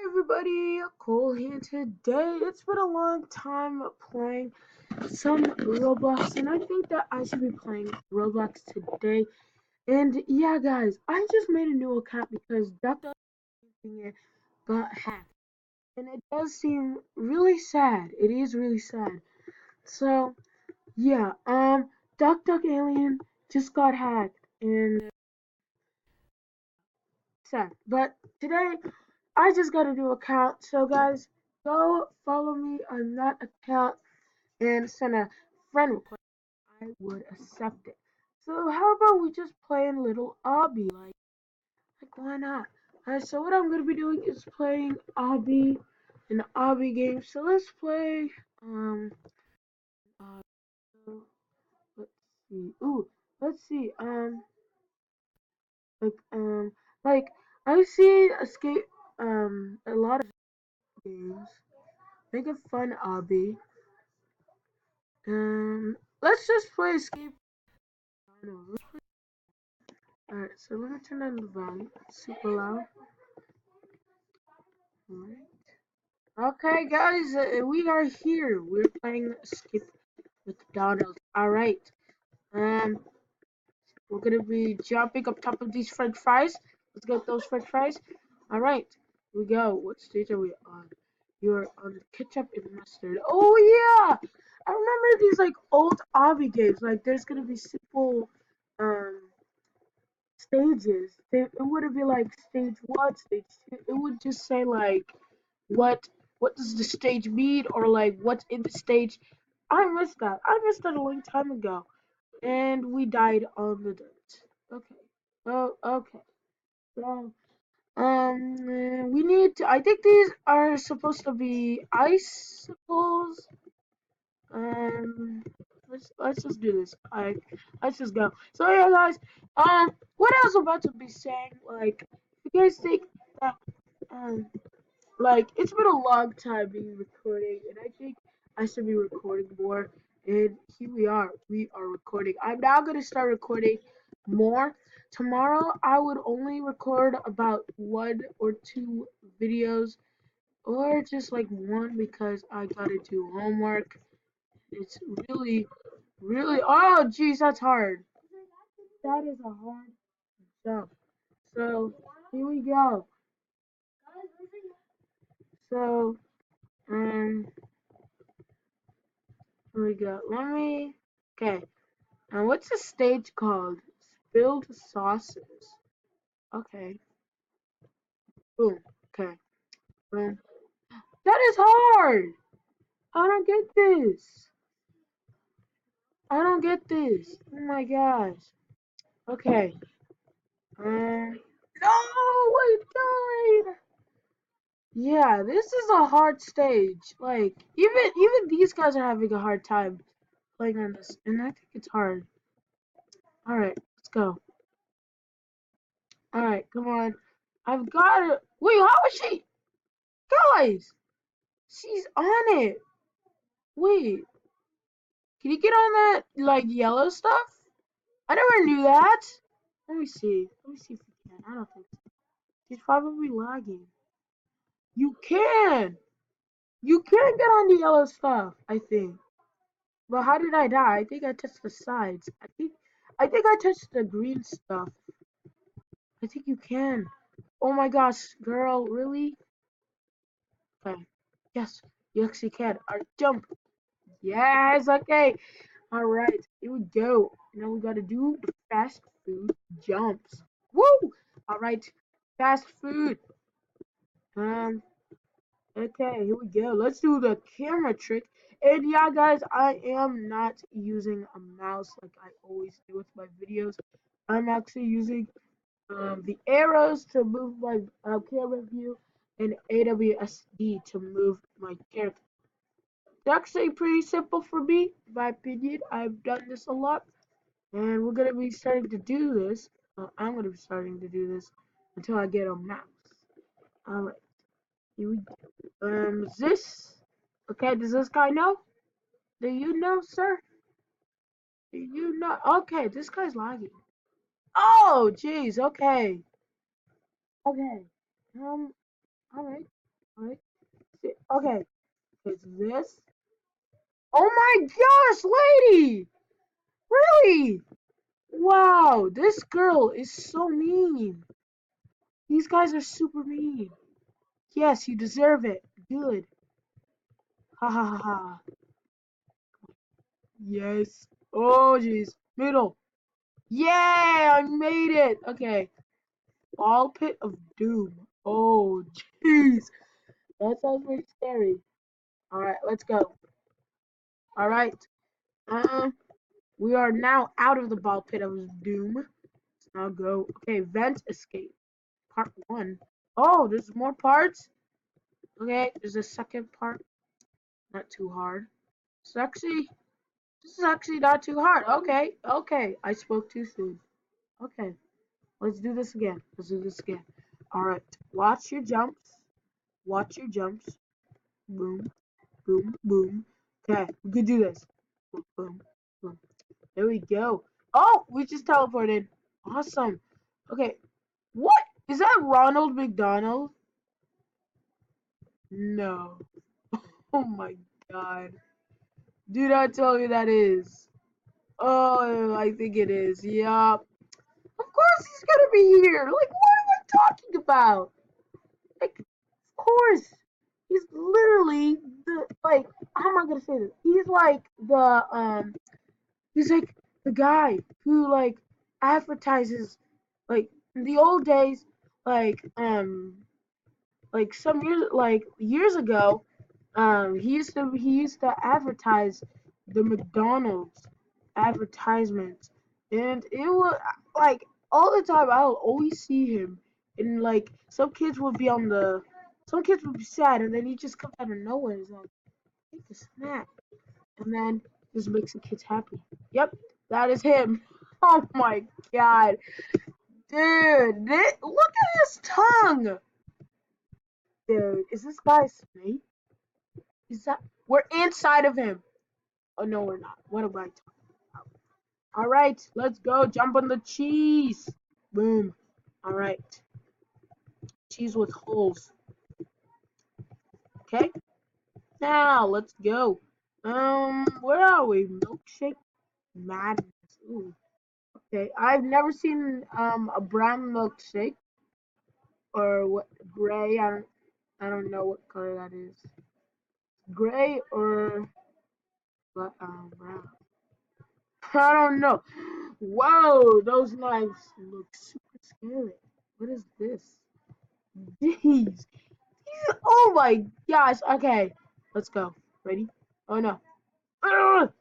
Everybody, Cole here today. It's been a long time playing some Roblox, and I think that I should be playing Roblox today. And yeah, guys, I just made a new account because Dr. got hacked, and it does seem really sad. It is really sad. So yeah, Duck Alien just got hacked, and sad. But today I just got a new account. So guys, go follow me on that account and send a friend request. I would accept it. So how about we just play a little obby? Like why not? Alright, so what I'm gonna be doing is playing obby, an obby game. So let's play uh, so let's see. Ooh, let's see. Like like I see escape a lot of games. Make a fun obby. Let's just play escape. No, alright, so let me turn down the volume. Super loud. Alright. Okay, guys, we are here. We're playing Skip McDonald's. Alright. Um, we're gonna be jumping up top of these French fries. Let's get those French fries. Alright, here we go. What stage are we on? You're on ketchup and mustard. Oh yeah! I remember these like old obby games. Like there's gonna be simple stages. It wouldn't be like stage one, stage two. It would just say like what what does the stage mean or like what's in the stage. I missed that. I missed that a long time ago. And we died on the dirt. Okay. Oh, okay. So we need to. I think these are supposed to be icicles. Um, let's just do this. Let's just go. So yeah, guys. What I was about to be saying, like, if you guys think that like it's been a long time being recording, and I think I should be recording more. And here we are. We are recording. I'm now gonna start recording more. Tomorrow I would only record about one or two videos, or just like one because I gotta do homework. It's really. Oh, geez, that's hard. That is a hard jump. So here we go. So um, here we go. Let me. Okay. And what's the stage called? Spilled sauces. Okay. Boom. Okay. Boom. That is hard. I don't get this. I don't get this. Oh my gosh. Okay. No, I died. Yeah, this is a hard stage. Like even these guys are having a hard time playing on this, and I think it's hard. All right, let's go. All right, come on. I've got it. Wait, how is she? Guys, she's on it. Wait, can you get on that like yellow stuff? I never knew that. Let me see. Let me see if you can. I don't think so. She's probably lagging. You can. You can get on the yellow stuff. I think. But how did I die? I think I touched the sides. I think I touched the green stuff. I think you can. Oh my gosh, girl, really? Okay. Yes, you actually can. Alright, jump. Yes, okay. Alright, here we go. Now we gotta do the fast food jumps. Woo! Alright, fast food. Um, okay, here we go. Let's do the camera trick. And yeah, guys, I am not using a mouse like I always do with my videos. I'm actually using the arrows to move my camera view and AWSD to move my character. It's actually pretty simple for me, in my opinion. I've done this a lot, and we're gonna be starting to do this. I'm gonna be starting to do this until I get a mouse. Alright, here we go. This. Okay, does this guy know? Do you know, sir? Do you know? Okay, this guy's lagging. Oh, jeez. Okay. Okay. Alright. Alright. Okay. It's this. Oh my gosh, lady! Really? Wow, this girl is so mean. These guys are super mean. Yes, you deserve it. Good. Ha ha ha ha. Yes. Oh jeez. Middle. Yeah, I made it. Okay. Ball pit of doom. Oh jeez. That sounds pretty scary. Alright, let's go. Alright. We are now out of the ball pit of doom. Now go. Okay, vent escape. Part one. Oh, there's more parts? Okay, there's a second part. Not too hard. This is actually not too hard. Okay, okay. I spoke too soon. Okay, let's do this again. Let's do this again. Alright, watch your jumps. Watch your jumps. Boom, boom, boom. Okay, we can do this. Boom, boom, boom. There we go. Oh, we just teleported. Awesome. Okay, what? Is that Ronald McDonald? No. Oh my god. Do not tell me that is. Oh, I think it is. Yup. Of course he's gonna be here. Like, what am I talking about? Like, of course. He's literally the, like, how am I gonna say this? He's like the guy who, like, advertises, like, in the old days, like, some years ago, he used to advertise the McDonald's advertisements, and it was like all the time. I'll always see him, and like some kids would be sad, and then he just comes out of nowhere. He's like, take a snack, and then just makes the kids happy. Yep, that is him. Oh my god, dude! Look at his tongue, dude. Is this guy a snake? Is that we're inside of him? Oh no, we're not. What am I talking about? All right, let's go. Jump on the cheese. Boom. All right, cheese with holes. Okay. Now let's go. Where are we? Milkshake madness. Ooh. Okay, I've never seen a brown milkshake or what gray. I don't know what color that is. Gray or brown. I don't know. Whoa, those knives look super scary. What is this? Jeez. Oh my gosh. Okay, let's go. Ready? Oh no. Ugh!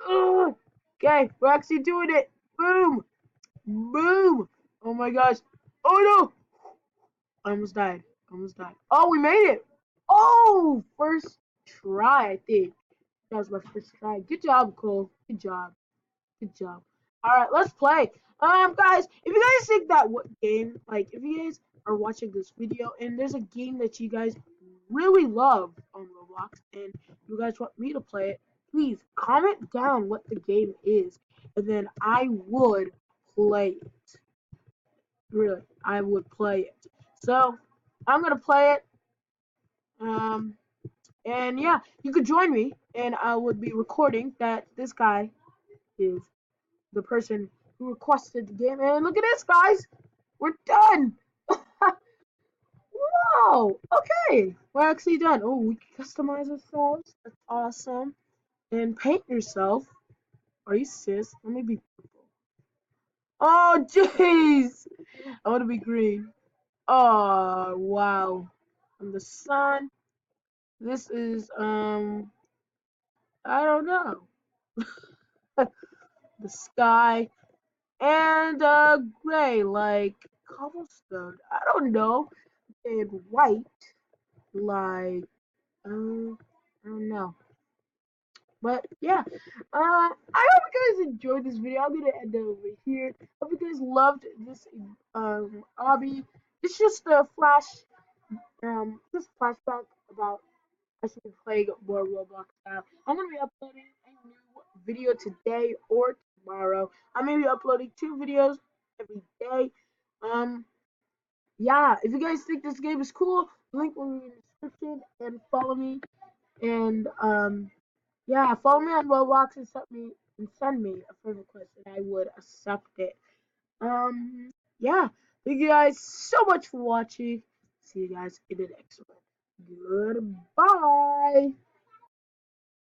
Ugh! Okay, we're actually doing it. Boom! Boom! Oh my gosh. Oh no! I almost died. Almost died. Oh, we made it! Oh! First try, I think. That was my first try. Good job, Cole. Good job. Good job. All right, let's play. Guys, if you guys think that what game, like, if you guys are watching this video and there's a game that you guys really love on Roblox and you guys want me to play it, please comment down what the game is, and then I would play it. Really, I would play it. So I'm gonna play it. Um, and yeah, you could join me, and I would be recording that this guy is the person who requested the game. And look at this, guys. We're done. Wow. Okay. We're actually done. Oh, we can customize ourselves. That's awesome. And paint yourself. Are you serious? Let me be purple. Oh, jeez. I want to be green. Oh, wow. And the sun. This is, I don't know. The sky. And, gray, like cobblestone. I don't know. And white, like I don't know. But yeah, I hope you guys enjoyed this video. I'm gonna end it over here. Hope you guys loved this obby. It's just a just a flashback about us playing more Roblox now. I'm gonna be uploading a new video today or tomorrow. I may be uploading 2 videos every day. Um, yeah, if you guys think this game is cool, link will be in the description and follow me. And yeah, follow me on Roblox and send me a friend request, and I would accept it. Yeah, thank you guys so much for watching. See you guys in the next one. Goodbye.